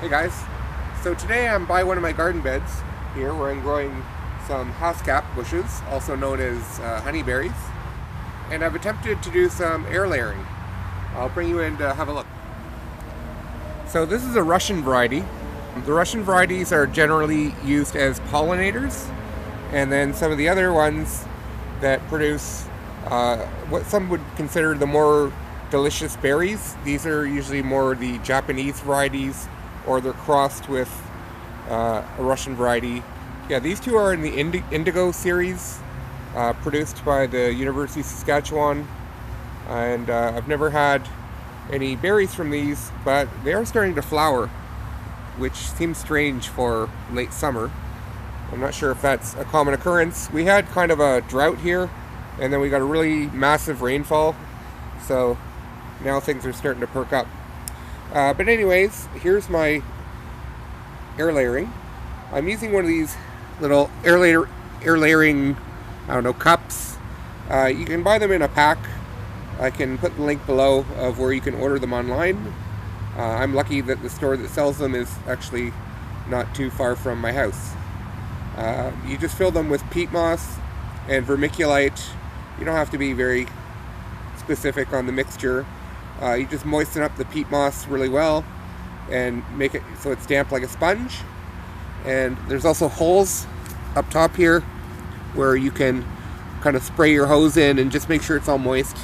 guys, so today I'm by one of my garden beds here where I'm growing some haskap bushes, also known as honeyberries, and I've attempted to do some air layering. I'll bring you in to have a look. So this is a Russian variety. The Russian varieties are generally used as pollinators, and then some of the other ones that produce what some would consider the more delicious berries. These are usually more the Japanese varieties, or they're crossed with a Russian variety. Yeah, these two are in the Indigo series, produced by the University of Saskatchewan, and I've never had any berries from these, but they are starting to flower, which seems strange for late summer. I'm not sure if that's a common occurrence. We had kind of a drought here, and then we got a really massive rainfall, so now things are starting to perk up. But anyways, here's my air layering. I'm using one of these little air layering, I don't know, cups. You can buy them in a pack. I can put the link below of where you can order them online. I'm lucky that the store that sells them is actually not too far from my house. You just fill them with peat moss and vermiculite. You don't have to be very specific on the mixture. You just moisten up the peat moss really well and make it so it's damp like a sponge. And there's also holes up top here where you can kind of spray your hose in and just make sure it's all moist.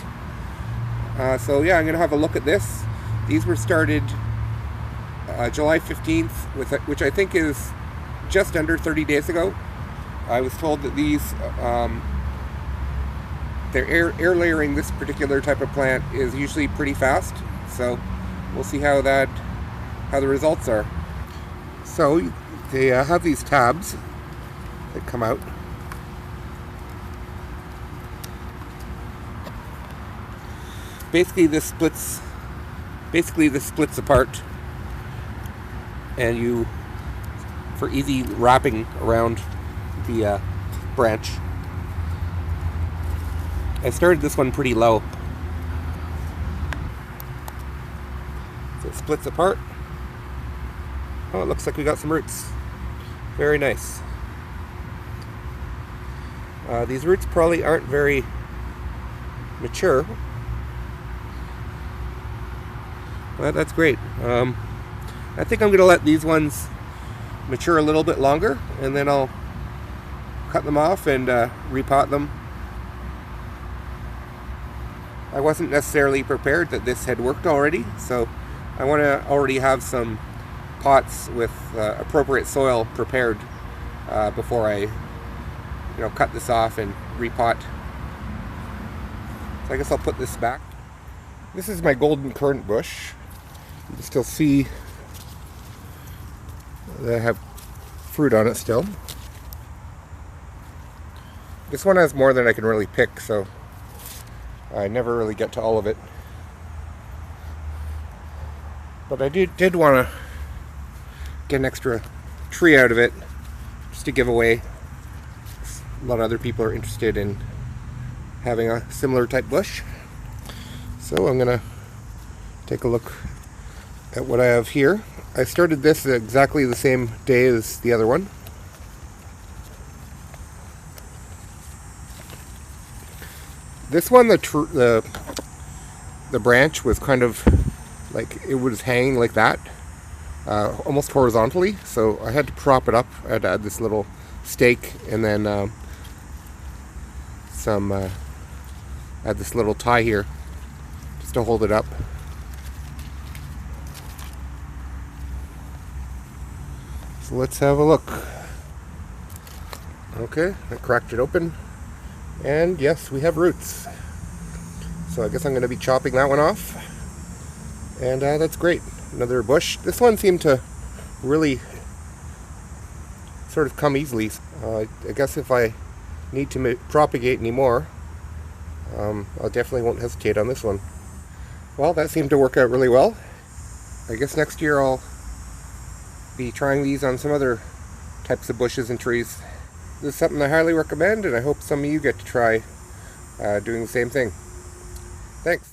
So yeah, I'm going to have a look at this. These were started July 15th, which I think is just under 30 days ago. I was told that these they're air layering this particular type of plant is usually pretty fast, so we'll see how the results are. So they have these tabs that come out. Basically this splits apart, and you, for easy wrapping around the branch. I started this one pretty low, so it splits apart. Oh, it looks like we got some roots. Very nice. These roots probably aren't very mature, but that's great. I think I'm going to let these ones mature a little bit longer, and then I'll cut them off and repot them. I wasn't necessarily prepared that this had worked already, so I want to already have some pots with appropriate soil prepared before I cut this off and repot. So I guess I'll put this back. This is my golden currant bush. You can still see that I have fruit on it still. This one has more than I can really pick, so I never really get to all of it. But I did want to get an extra tree out of it, just to give away. A lot of other people are interested in having a similar type bush. So I'm going to take a look at what I have here. I started this exactly the same day as the other one. This one, the branch was kind of like, it was hanging like that, almost horizontally, so I had to prop it up. I had to add this little stake, and then add this little tie here just to hold it up. So let's have a look. Okay, I cracked it open, and yes, we have roots. So I guess I'm going to be chopping that one off, and that's great. Another bush. This one seemed to really sort of come easily. I guess if I need to propagate anymore, I definitely won't hesitate on this one. Well, that seemed to work out really well. I guess next year I'll be trying these on some other types of bushes and trees. This is something I highly recommend, and I hope some of you get to try doing the same thing. Thanks.